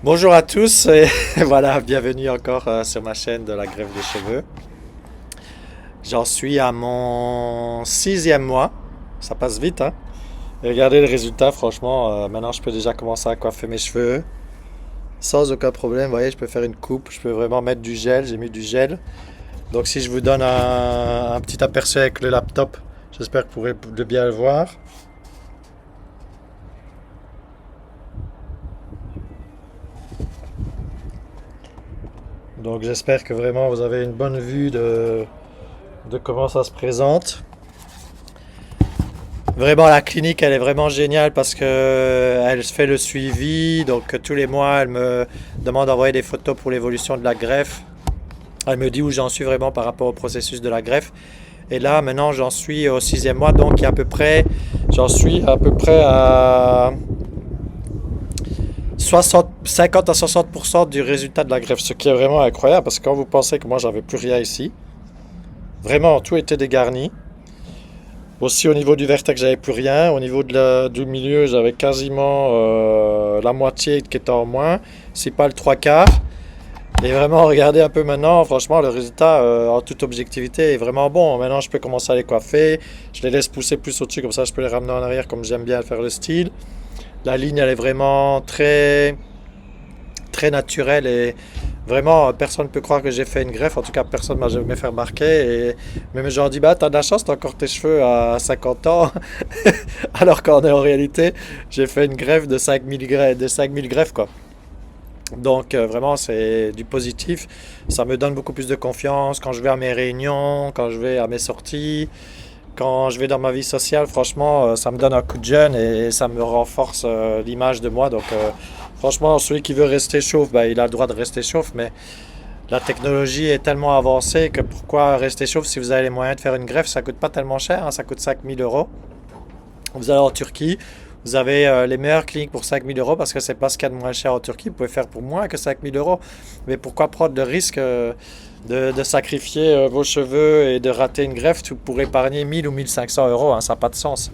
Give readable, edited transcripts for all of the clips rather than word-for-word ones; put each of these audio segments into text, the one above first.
Bonjour à tous et voilà, bienvenue encore sur ma chaîne de la greffe des cheveux. J'en suis à mon sixième mois, ça passe vite hein. Et regardez le résultat, franchement, maintenant je peux déjà commencer à coiffer mes cheveux sans aucun problème. Vous voyez, je peux faire une coupe, je peux vraiment mettre du gel, j'ai mis du gel. Donc si je vous donne un petit aperçu avec le laptop, j'espère que vous pourrez bien le voir. Donc j'espère que vraiment vous avez une bonne vue de comment ça se présente. Vraiment, la clinique, elle est vraiment géniale parce que elle fait le suivi. Donc, tous les mois, elle me demande d'envoyer des photos pour l'évolution de la greffe. Elle me dit où j'en suis vraiment par rapport au processus de la greffe. Et là, maintenant, j'en suis au sixième mois. Donc, j'en suis à peu près à 50 à 60% du résultat de la greffe. Ce qui est vraiment incroyable parce que quand vous pensez que moi, j'avais plus rien ici, vraiment, tout était dégarni. Aussi au niveau du vertex, j'avais plus rien. Au niveau du milieu, j'avais quasiment la moitié qui était en moins, si pas le trois quarts. Et vraiment, regardez un peu maintenant, franchement, le résultat en toute objectivité est vraiment bon. Maintenant, je peux commencer à les coiffer. Je les laisse pousser plus au-dessus, comme ça je peux les ramener en arrière comme j'aime bien faire le style. La ligne, elle est vraiment très, très naturelle et vraiment, personne ne peut croire que j'ai fait une greffe. En tout cas, personne ne m'a jamais fait remarquer. Et même les gens disent, bah, t'as de la chance, t'as encore tes cheveux à 50 ans. Alors qu'en réalité, j'ai fait une greffe de 5000 greffes, de 5000 greffes, quoi. Donc, vraiment, c'est du positif. Ça me donne beaucoup plus de confiance quand je vais à mes réunions, quand je vais à mes sorties, quand je vais dans ma vie sociale. Franchement, ça me donne un coup de jeune et ça me renforce l'image de moi. Donc, franchement, celui qui veut rester chauve, bah, il a le droit de rester chauve, mais la technologie est tellement avancée que pourquoi rester chauve si vous avez les moyens de faire une greffe, ça coûte pas tellement cher, hein, ça coûte 5000 euros. Vous allez en Turquie, vous avez les meilleures cliniques pour 5000 € parce que c'est pas ce qu'il y a de moins cher en Turquie. Vous pouvez faire pour moins que 5000 euros. Mais pourquoi prendre le risque de sacrifier vos cheveux et de rater une greffe pour épargner 1000 ou 1500 euros, hein, ça n'a pas de sens.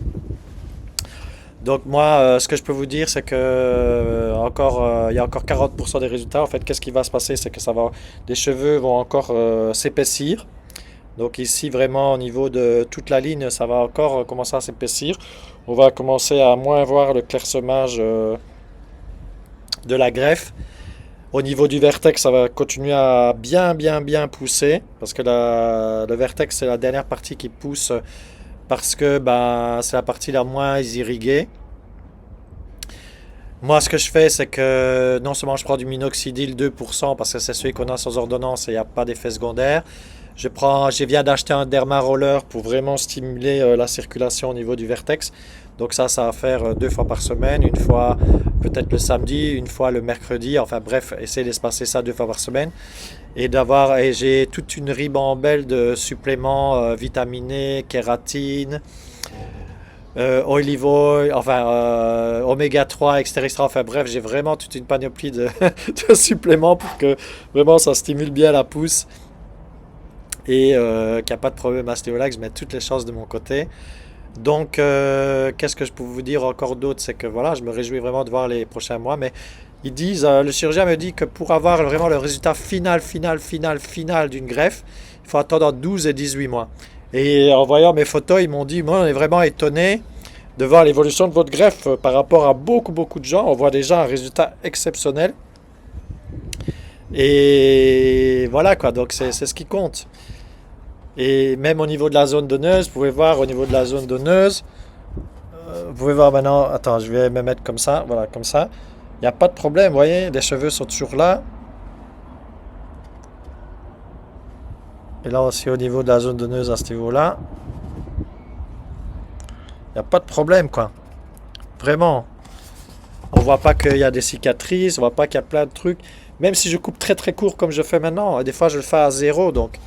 Donc moi, ce que je peux vous dire, c'est que il y a encore 40% des résultats. En fait, qu'est-ce qui va se passer? C'est que les cheveux vont encore s'épaissir. Donc ici, vraiment, au niveau de toute la ligne, ça va encore commencer à s'épaissir. On va commencer à moins voir le clairsemage de la greffe. Au niveau du vertex, ça va continuer à bien, bien, bien pousser. Parce que le vertex, c'est la dernière partie qui pousse parce que ben, c'est la partie la moins irriguée. Moi, ce que je fais, c'est que non seulement je prends du minoxidil 2% parce que c'est celui qu'on a sans ordonnance et il n'y a pas d'effet secondaire. Je viens d'acheter un derma roller pour vraiment stimuler la circulation au niveau du vertex. Donc ça va faire 2 fois par semaine, une fois peut-être le samedi, une fois le mercredi. Enfin bref, essayez d'espacer ça 2 fois par semaine. Et j'ai toute une ribambelle de suppléments vitaminés, kératine, olive oil, enfin oméga 3, etc., etc. Enfin bref, j'ai vraiment toute une panoplie de suppléments pour que vraiment ça stimule bien la pousse et qu'il n'y a pas de problème à ce niveau-là, que je mette toutes les chances de mon côté. Donc, qu'est-ce que je peux vous dire encore d'autre? C'est que voilà, je me réjouis vraiment de voir les prochains mois, mais ils disent, le chirurgien me dit que pour avoir vraiment le résultat final d'une greffe, il faut attendre entre 12 et 18 mois. Et en voyant mes photos, ils m'ont dit, moi, on est vraiment étonné de voir l'évolution de votre greffe par rapport à beaucoup, beaucoup de gens. On voit déjà un résultat exceptionnel. Et voilà quoi, donc c'est ce qui compte. Et même au niveau de la zone donneuse, vous pouvez voir au niveau de la zone donneuse, vous pouvez voir maintenant, attends, je vais me mettre comme ça, voilà, comme ça. Il n'y a pas de problème, vous voyez, les cheveux sont toujours là. Et là aussi au niveau de la zone donneuse à ce niveau-là, il n'y a pas de problème quoi. Vraiment. On voit pas qu'il y a des cicatrices, on voit pas qu'il y a plein de trucs. Même si je coupe très très court comme je fais maintenant, des fois je le fais à zéro, donc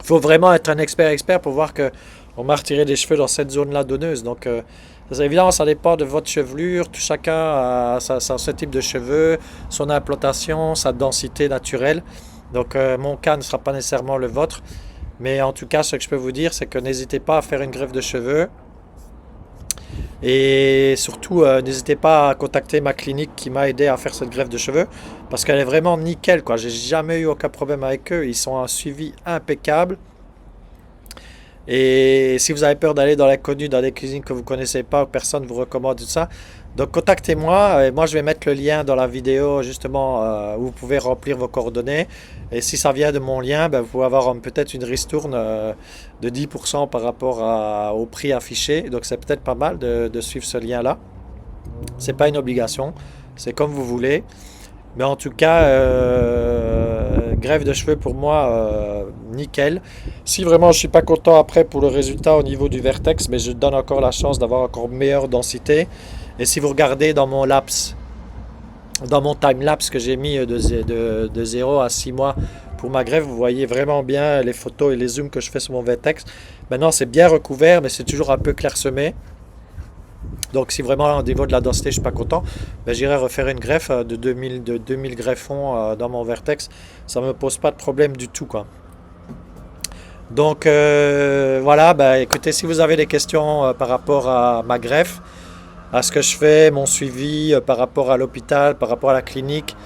il faut vraiment être un expert pour voir que on m'a retiré des cheveux dans cette zone-là donneuse. Donc, évidemment, ça dépend de votre chevelure. Tout chacun a ce type de cheveux, son implantation, sa densité naturelle. Donc, mon cas ne sera pas nécessairement le vôtre. Mais en tout cas, ce que je peux vous dire, c'est que n'hésitez pas à faire une greffe de cheveux. Et surtout, n'hésitez pas à contacter ma clinique qui m'a aidé à faire cette greffe de cheveux parce qu'elle est vraiment nickel, quoi. J'ai jamais eu aucun problème avec eux. Ils sont un suivi impeccable. Et si vous avez peur d'aller dans l'inconnu, dans des cuisines que vous connaissez pas, ou personne ne vous recommande tout ça, donc contactez-moi. Et moi, je vais mettre le lien dans la vidéo justement où vous pouvez remplir vos coordonnées. Et si ça vient de mon lien, ben, vous pouvez avoir peut-être une ristourne de 10% par rapport au prix affiché. Donc c'est peut-être pas mal de suivre ce lien-là. C'est pas une obligation, c'est comme vous voulez. Mais en tout cas, greffe de cheveux pour moi, nickel. Si vraiment je suis pas content après pour le résultat au niveau du vertex, mais je donne encore la chance d'avoir encore meilleure densité. Et si vous regardez dans mon lapse, dans mon time lapse que j'ai mis de 0 à 6 mois pour ma greffe, vous voyez vraiment bien les photos et les zooms que je fais sur mon vertex. Maintenant c'est bien recouvert, mais c'est toujours un peu clairsemé. Donc si vraiment au niveau de la densité je suis pas content, ben, j'irai refaire une greffe de 2000 greffons dans mon vertex. Ça me pose pas de problème du tout, quoi. Donc voilà, ben, écoutez, si vous avez des questions par rapport à ma greffe, à ce que je fais, mon suivi par rapport à l'hôpital, par rapport à la clinique,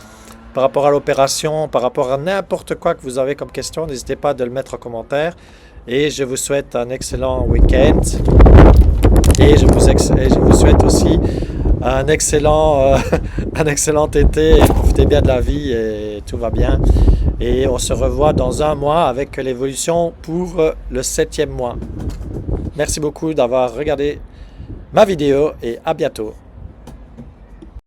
par rapport à l'opération, par rapport à n'importe quoi que vous avez comme question, n'hésitez pas à le mettre en commentaire. Et je vous souhaite un excellent week-end. Et je vous souhaite aussi un excellent été. Et profitez bien de la vie et tout va bien. Et on se revoit dans un mois avec l'évolution pour le 7e mois. Merci beaucoup d'avoir regardé ma vidéo et à bientôt.